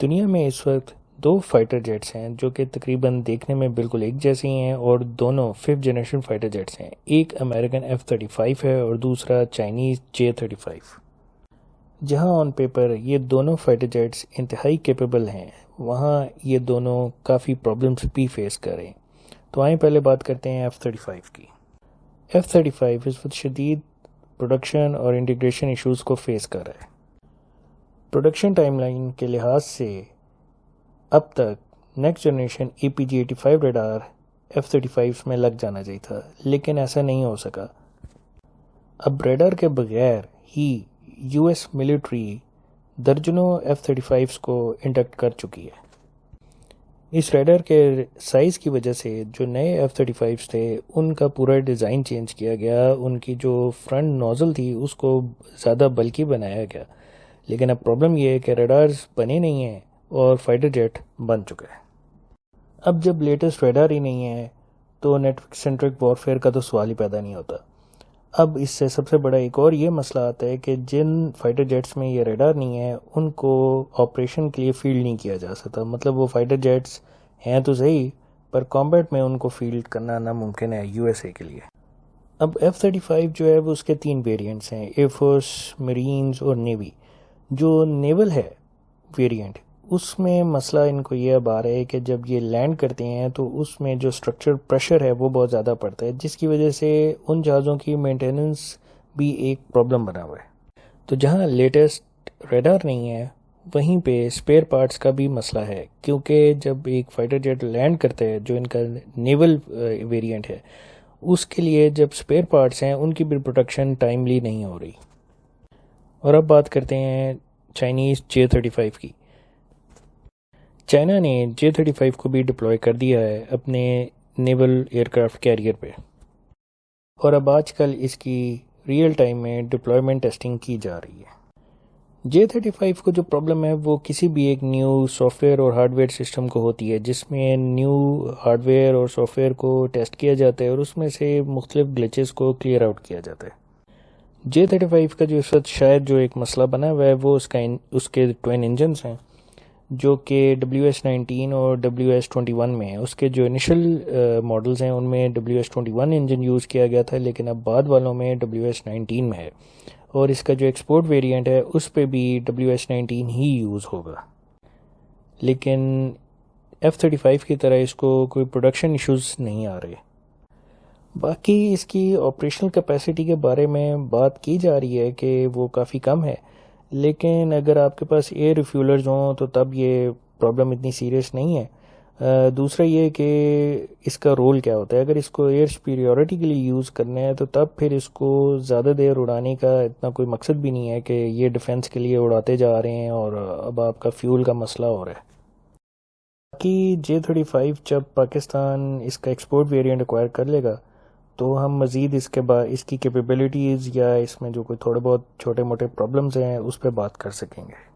دنیا میں اس وقت دو فائٹر جیٹس ہیں جو کہ تقریباً دیکھنے میں بالکل ایک جیسے ہی ہیں اور دونوں 5th جنریشن فائٹر جیٹس ہیں. ایک امریکن F-35 ہے اور دوسرا چائنیز J-35. جہاں آن پیپر یہ دونوں فائٹر جیٹس انتہائی کیپیبل ہیں، وہاں یہ دونوں کافی پرابلمس بھی فیس کر رہے ہیں. تو آئیں پہلے بات کرتے ہیں F-35 کی. F-35 اس وقت شدید پروڈکشن اور انٹیگریشن ایشوز کو فیس کر رہا ہے. پروڈکشن ٹائم لائن کے لحاظ سے اب تک next generation APG-85 radar F-35 میں لگ جانا چاہیے تھا، لیکن ایسا نہیں ہو سکا. اب ریڈار کے بغیر ہی US ملٹری درجنوں F-35 کو انڈکٹ کر چکی ہے. اس ریڈار کے سائز کی وجہ سے جو نئے F-35 تھے ان کا پورا ڈیزائن چینج کیا گیا، ان کی جو فرنٹ نوزل تھی اس کو زیادہ بلکی بنایا گیا. لیکن اب پرابلم یہ ہے کہ ریڈارز بنے نہیں ہیں اور فائٹر جیٹ بن چکے ہیں. اب جب لیٹسٹ ریڈار ہی نہیں ہے تو نیٹورک سینٹرک وارفیئر کا تو سوال ہی پیدا نہیں ہوتا. اب اس سے سب سے بڑا ایک اور یہ مسئلہ آتا ہے کہ جن فائٹر جیٹس میں یہ ریڈار نہیں ہے ان کو آپریشن کے لیے فیلڈ نہیں کیا جا سکتا. مطلب وہ فائٹر جیٹس ہیں تو صحیح پر کامبیٹ میں ان کو فیلڈ کرنا ناممکن ہے USA کے لیے. اب F-35 جو ہے وہ اس کے 3 ویریئنٹس ہیں، ایئر فورس، مرینز اور نیوی. جو نیول ہے ویریئنٹ اس میں مسئلہ ان کو یہ اب آ رہا ہے کہ جب یہ لینڈ کرتے ہیں تو اس میں جو اسٹرکچر پریشر ہے وہ بہت زیادہ پڑتا ہے، جس کی وجہ سے ان جہازوں کی مینٹیننس بھی ایک پرابلم بنا ہوا ہے. تو جہاں لیٹسٹ ریڈار نہیں ہے وہیں پہ اسپیئر پارٹس کا بھی مسئلہ ہے، کیونکہ جب ایک فائٹر جیٹ لینڈ کرتا ہے جو ان کا نیول ویریئنٹ ہے اس کے لیے جب اسپیئر پارٹس ہیں ان کی بھی پروڈکشن ٹائملی نہیں ہو رہی. اور اب بات کرتے ہیں چائنیز J-35 کی. چائنا نے J-35 کو بھی ڈپلوائے کر دیا ہے اپنے نیول ایئرکرافٹ کیریئر پہ، اور اب آج کل اس کی ریئل ٹائم میں ڈپلائمنٹ ٹیسٹنگ کی جا رہی ہے. J-35 کو جو پرابلم ہے وہ کسی بھی ایک نیو سافٹ ویئر اور ہارڈ ویئر سسٹم کو ہوتی ہے، جس میں نیو ہارڈ ویئر اور سافٹ ویئر کو ٹیسٹ کیا جاتا ہے اور اس میں سے مختلف گلیچز کو کلیئر آؤٹ کیا جاتا ہے. J-35 کا جو اس وقت شاید جو ایک مسئلہ بنا ہوا ہے وہ اس کے ٹوین انجنز ہیں جو کہ WS-19 اور WS-21 میں ہیں. اس کے جو انیشل ماڈلز ہیں ان میں WS-21 انجن یوز کیا گیا تھا، لیکن اب بعد والوں میں WS-19 میں ہے، اور اس کا جو ایکسپورٹ ویریئنٹ ہے اس پہ بھی WS-19 ہی یوز ہوگا. لیکن F-35 کی طرح اس کو کوئی پروڈکشن ایشوز نہیں آ رہے. باقی اس کی آپریشنل کیپیسٹی کے بارے میں بات کی جا رہی ہے کہ وہ کافی کم ہے، لیکن اگر آپ کے پاس ایئر ریفیولرز ہوں تو تب یہ پرابلم اتنی سیریس نہیں ہے. دوسرا یہ کہ اس کا رول کیا ہوتا ہے. اگر اس کو ایئر سپیریورٹی کے لیے یوز کرنا ہے تو تب پھر اس کو زیادہ دیر اڑانے کا اتنا کوئی مقصد بھی نہیں ہے کہ یہ ڈیفنس کے لیے اڑاتے جا رہے ہیں اور اب آپ کا فیول کا مسئلہ ہو رہا ہے. باقی J-35 جب پاکستان اس کا ایکسپورٹ ویریئنٹ ایکوائر کر لے گا تو ہم مزید اس کی کیپیبلٹیز یا اس میں جو کوئی تھوڑے بہت چھوٹے موٹے پرابلمز ہیں اس پہ بات کر سکیں گے.